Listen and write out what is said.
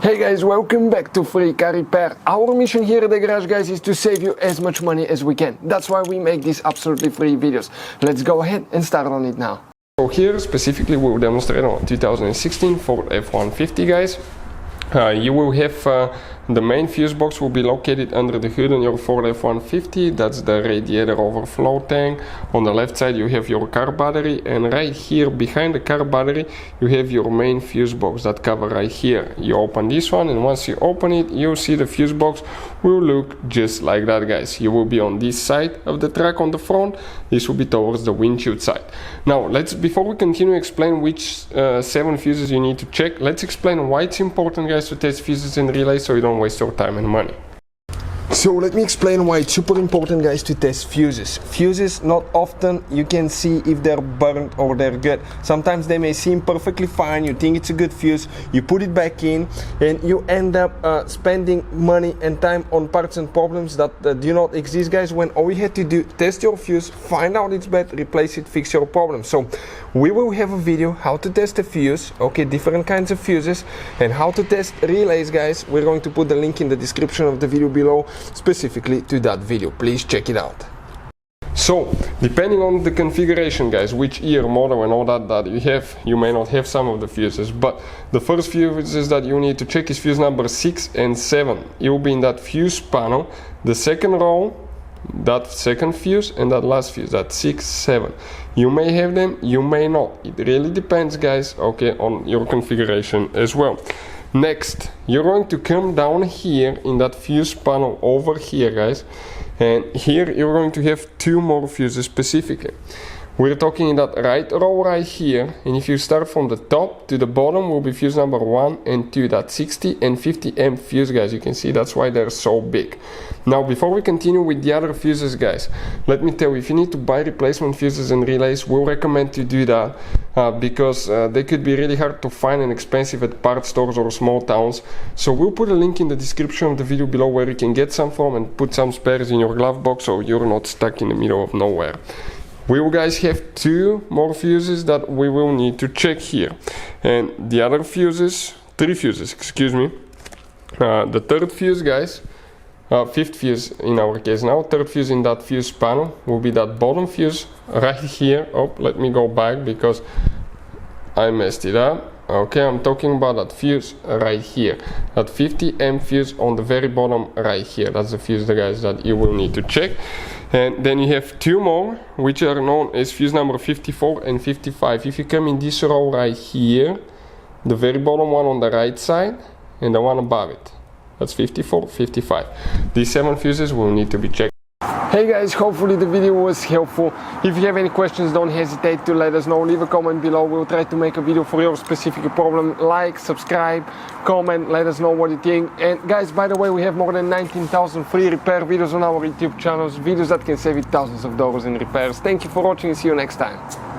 Hey guys, welcome back to Free Car Repair. Our mission here at the garage, guys, is to save you as much money as we can. That's why we make these absolutely free videos. Let's go ahead and start on it now. So here specifically we'll demonstrate on 2016 Ford F-150, guys. You will have the main fuse box will be located under the hood on your Ford F-150. That's the radiator overflow tank. On the left side you have your car battery, and right here behind the car battery you have your main fuse box that cover right here. You open this one, and once you open it you'll see the fuse box will look just like that, guys. You will be on this side of the truck on the front. This will be towards the windshield side. Now before we continue explain which 7 fuses you need to check, let's explain why it's important, guys, to test fuses and relays so you don't waste your time and money. So let me explain why it's super important, guys, to test fuses. Fuses, not often you can see if they're burnt or they're good. Sometimes they may seem perfectly fine, you think it's a good fuse, you put it back in and you end up spending money and time on parts and problems that do not exist, guys, when all you had to do, test your fuse, find out it's bad, replace it, fix your problem. So we will have a video how to test a fuse, okay, different kinds of fuses, and how to test relays, guys. We're going to put the link in the description of the video below specifically to that video. Please check it out. So depending on the configuration, guys, which year, model and all that you have, you may not have some of the fuses, but the first fuses that you need to check is fuse number 6 and 7. It will be in that fuse panel, the second row, that second fuse, and that last fuse, that 6, 7. You may have them, you may not. It really depends, guys, okay, on your configuration as well. Next, you're going to come down here in that fuse panel over here, guys, and here you're going to have 2 more fuses specifically. We're talking in that right row right here, and if you start from the top to the bottom will be fuse number 1 and 2, that 60 and 50 amp fuse, guys. You can see that's why they're so big. Now before we continue with the other fuses, guys, let me tell you, if you need to buy replacement fuses and relays, we'll recommend to do that because they could be really hard to find and expensive at parts stores or small towns. So we'll put a link in the description of the video below where you can get some from and put some spares in your glove box so you're not stuck in the middle of nowhere. We will, guys, have 2 more fuses that we will need to check here, and the other fuses, 3 fuses, excuse me. The third fuse, guys, 5th fuse in our case now, 3rd fuse in that fuse panel will be that bottom fuse right here. Oh, let me go back because I messed it up. Okay, I'm talking about that fuse right here, that 50 amp fuse on the very bottom right here. That's the fuse, guys, that you will need to check. And then you have 2 more, which are known as fuse number 54 and 55. If you come in this row right here, the very bottom one on the right side and the one above it, that's 54, 55. These 7 fuses will need to be checked. Hey guys, hopefully the video was helpful. If you have any questions, don't hesitate to let us know. Leave a comment below. We'll try to make a video for your specific problem. Like, subscribe, comment, let us know what you think. And guys, by the way, we have more than 19,000 free repair videos on our YouTube channels, videos that can save you thousands of dollars in repairs. Thank you for watching and see you next time.